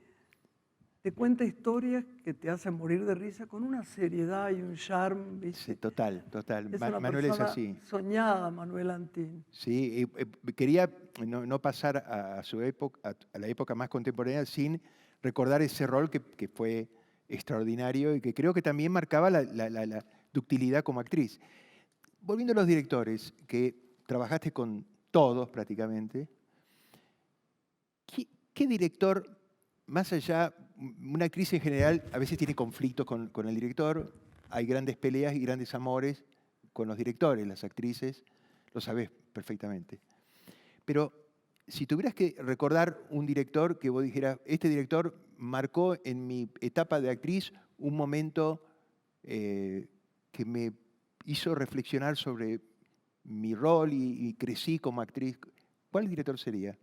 te cuenta historias que te hacen morir de risa con una seriedad y un charme, ¿viste? Sí, total. Es una Manuel es persona así. soñada, Manuel Antín. Sí, quería no pasar a su época, a la época más contemporánea sin recordar ese rol que fue extraordinario y que creo que también marcaba la ductilidad como actriz. Volviendo a los directores, que trabajaste con todos prácticamente, ¿qué director, más allá, una actriz en general a veces tiene conflictos con el director, hay grandes peleas y grandes amores con los directores, las actrices, lo sabés perfectamente. Pero si tuvieras que recordar un director que vos dijeras, este director marcó en mi etapa de actriz un momento que me hizo reflexionar sobre mi rol y crecí como actriz, ¿cuál director sería?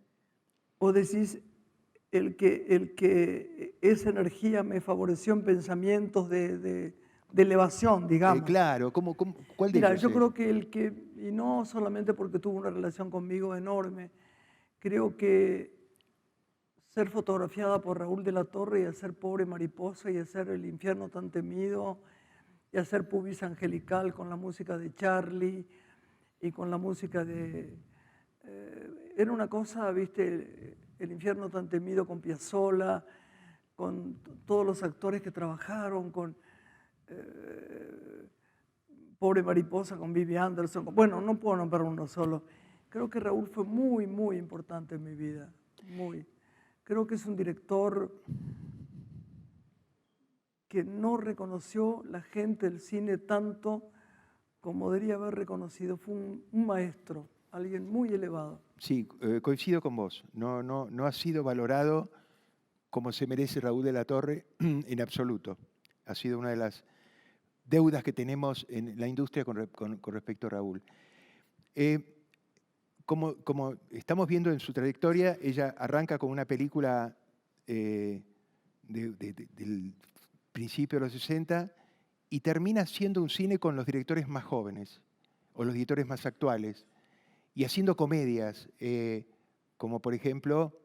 Vos decís, el que esa energía me favoreció en pensamientos de elevación, digamos. Claro, ¿cuál de Mira, ellos yo es? creo que y no solamente porque tuvo una relación conmigo enorme, creo que ser fotografiada por Raúl de la Torre y hacer Pobre Mariposa y hacer El infierno tan temido y hacer Pubis Angelical con la música de Charlie y con la música de... era una cosa, viste, El infierno tan temido con Piazzolla, con todos los actores que trabajaron, con Pobre Mariposa con Vivi Anderson. Bueno, no puedo nombrar uno solo. Creo que Raúl fue muy, muy importante en mi vida, muy. Creo que es un director que no reconoció la gente del cine tanto como debería haber reconocido. Fue un maestro, alguien muy elevado. Sí, coincido con vos. No ha sido valorado como se merece Raúl de la Torre en absoluto. Ha sido una de las deudas que tenemos en la industria con respecto a Raúl. Como estamos viendo en su trayectoria, ella arranca con una película del principio de los 60 y termina haciendo un cine con los directores más jóvenes o los directores más actuales y haciendo comedias, como por ejemplo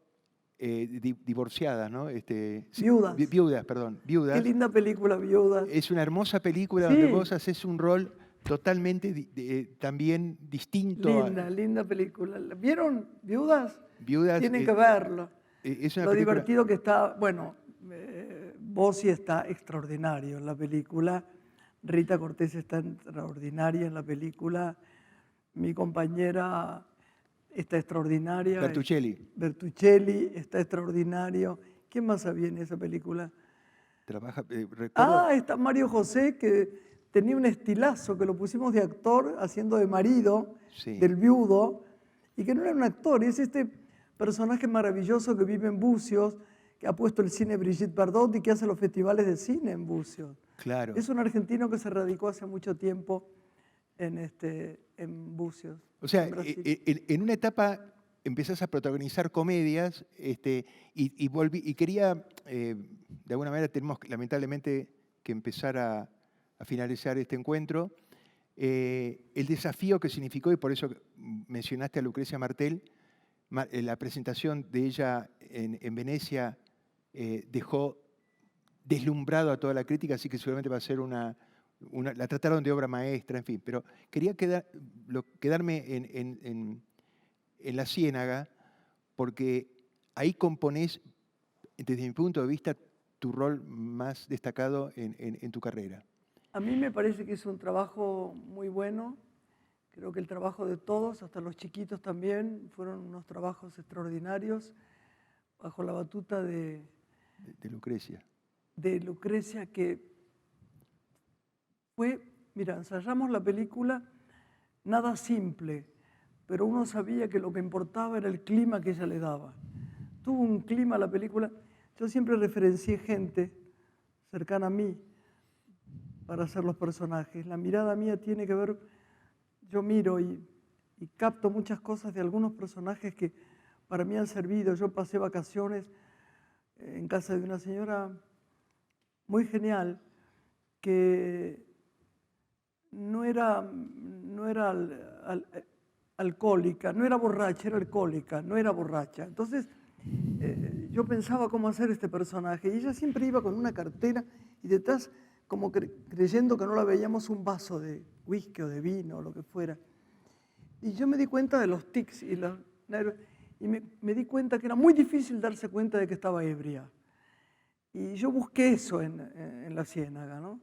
Divorciadas, ¿no? Viudas. Viudas, perdón, Qué Viudas. linda película, Viudas. Es una hermosa película donde Sí. vos haces un rol totalmente también distinto. Linda película. ¿Vieron Viudas? Viudas Tienen que verlo. es una Lo película. divertido que está, bueno, Bossi está extraordinario en la película, Rita Cortés está extraordinaria en la película, mi compañera está extraordinaria. Bertuccelli está extraordinario. ¿Quién más había en esa película? Recuerdo. Está Mario José, que tenía un estilazo, que lo pusimos de actor haciendo de marido, Sí. del viudo, y que no era un actor, es este personaje maravilloso que vive en Bucios, que ha puesto el cine Brigitte Bardot y que hace los festivales de cine en Bucios. Claro. Es un argentino que se radicó hace mucho tiempo en Bucios. O sea, en una etapa empezás a protagonizar comedias y quería, de alguna manera tenemos lamentablemente que empezar a finalizar este encuentro. El desafío que significó, y por eso mencionaste a Lucrecia Martel, la presentación de ella en Venecia dejó deslumbrado a toda la crítica, así que seguramente va a ser la trataron de obra maestra, en fin. Pero quería quedarme en La Ciénaga, porque ahí componés, desde mi punto de vista, tu rol más destacado en tu carrera. A mí me parece que es un trabajo muy bueno. Creo que el trabajo de todos, hasta los chiquitos también, fueron unos trabajos extraordinarios bajo la batuta de Lucrecia. De Lucrecia, que fue, mira, ensayamos la película nada simple, pero uno sabía que lo que importaba era el clima que ella le daba. Tuvo un clima la película. Yo siempre referencié gente cercana a mí para hacer los personajes. La mirada mía tiene que ver, yo miro y capto muchas cosas de algunos personajes que para mí han servido. Yo pasé vacaciones en casa de una señora muy genial que no era alcohólica, no era borracha, era alcohólica, no era borracha. Entonces yo pensaba cómo hacer este personaje y ella siempre iba con una cartera y detrás como creyendo que no la veíamos un vaso de whisky o de vino o lo que fuera. Y yo me di cuenta de los tics y me di cuenta que era muy difícil darse cuenta de que estaba ebria. Y yo busqué eso en La Ciénaga, ¿no?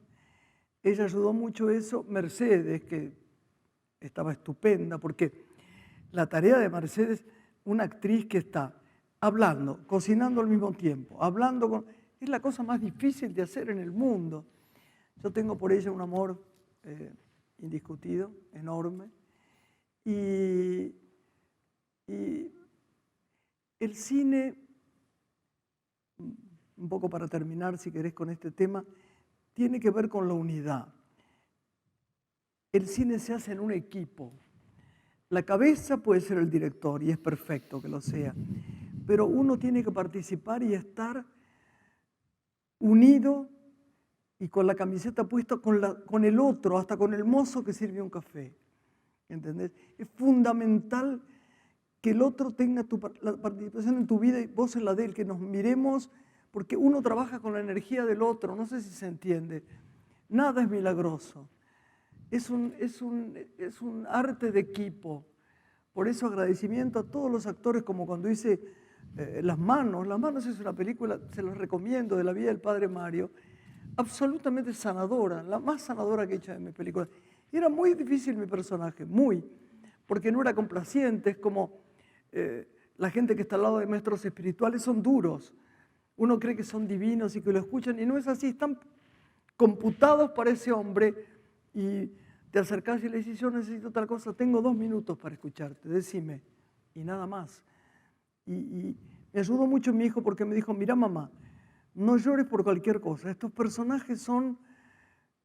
Ella ayudó mucho eso. Mercedes, que estaba estupenda, porque la tarea de Mercedes, una actriz que está hablando, cocinando al mismo tiempo, es la cosa más difícil de hacer en el mundo. Yo tengo por ella un amor indiscutido, enorme. Y el cine, un poco para terminar, si querés, con este tema, tiene que ver con la unidad. El cine se hace en un equipo. La cabeza puede ser el director y es perfecto que lo sea, pero uno tiene que participar y estar unido y con la camiseta puesta con el otro, hasta con el mozo que sirve un café. ¿Entendés? Es fundamental que el otro tenga la participación en tu vida y vos en la de él, que nos miremos, porque uno trabaja con la energía del otro, no sé si se entiende. Nada es milagroso. Es un arte de equipo. Por eso agradecimiento a todos los actores, como cuando hice Las Manos es una película, se los recomiendo, de la vida del padre Mario, absolutamente sanadora, la más sanadora que he hecho en mi película. Y era muy difícil mi personaje, porque no era complaciente, es como la gente que está al lado de maestros espirituales son duros. Uno cree que son divinos y que lo escuchan, y no es así, están computados para ese hombre, y te acercás y le dices, yo necesito tal cosa, tengo 2 minutos para escucharte, decime, y nada más. Y me ayudó mucho mi hijo porque me dijo, mira mamá, no llores por cualquier cosa, estos personajes son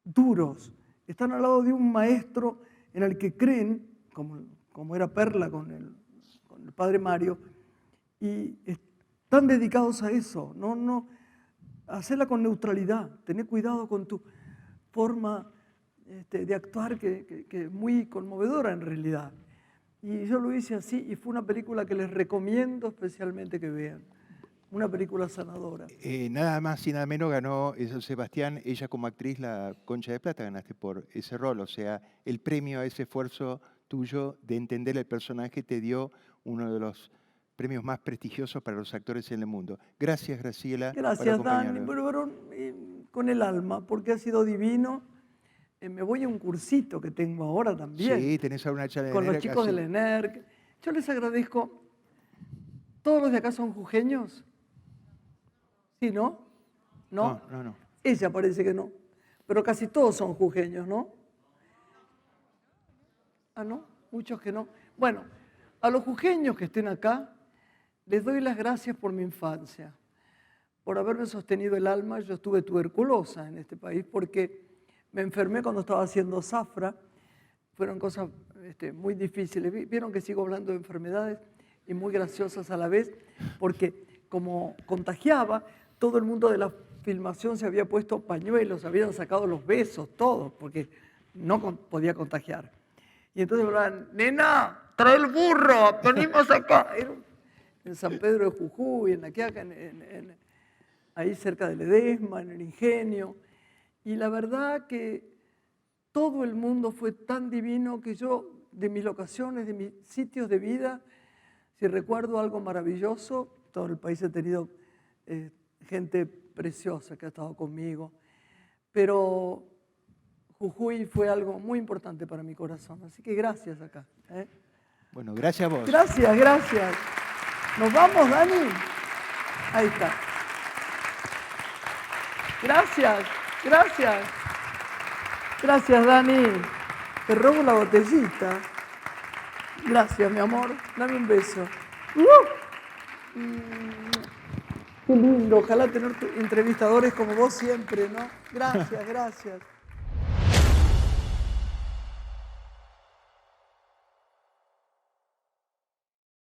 duros, están al lado de un maestro en el que creen, como era Perla con el padre Mario, y están dedicados a eso, no, hacela con neutralidad, tené cuidado con forma de actuar que es muy conmovedora en realidad. Y yo lo hice así y fue una película que les recomiendo especialmente que vean. Una película sanadora. Nada más y nada menos ganó Sebastián, ella como actriz, la Concha de Plata, ganaste por ese rol. O sea, el premio a ese esfuerzo tuyo de entender el personaje te dio uno de los premios más prestigiosos para los actores en el mundo. Gracias, Graciela, por Gracias, Dani, acompañarnos. pero con el alma, porque ha sido divino. Me voy a un cursito que tengo ahora también. Sí, tenés alguna charla de con los ENERC, chicos así. del ENERC. Yo les agradezco. ¿Todos los de acá son jujeños? ¿Sí, no? ¿No? No. Ella parece que no. Pero casi todos son jujeños, ¿no? Ah, ¿no? Muchos que no. Bueno, a los jujeños que estén acá, les doy las gracias por mi infancia, por haberme sostenido el alma. Yo estuve tuberculosa en este país porque me enfermé cuando estaba haciendo zafra. Fueron cosas muy difíciles. Vieron que sigo hablando de enfermedades y muy graciosas a la vez, porque como contagiaba, todo el mundo de la filmación se había puesto pañuelos, habían sacado los besos, todo, porque no podía contagiar. Y entonces hablaban, nena, trae el burro, venimos acá. Era en San Pedro de Jujuy, en La Quiaca, ahí cerca de Ledesma, en el Ingenio. Y la verdad que todo el mundo fue tan divino que yo, de mis locaciones, de mis sitios de vida, si recuerdo algo maravilloso, todo el país ha tenido gente preciosa que ha estado conmigo, pero Jujuy fue algo muy importante para mi corazón, así que gracias acá. Bueno, gracias a vos. Gracias, gracias. ¿Nos vamos, Dani? Ahí está. Gracias, gracias. Gracias, Dani. Te robo la botellita. Gracias, mi amor. Dame un beso. Qué lindo. Ojalá tener entrevistadores como vos siempre, ¿no? Gracias, gracias.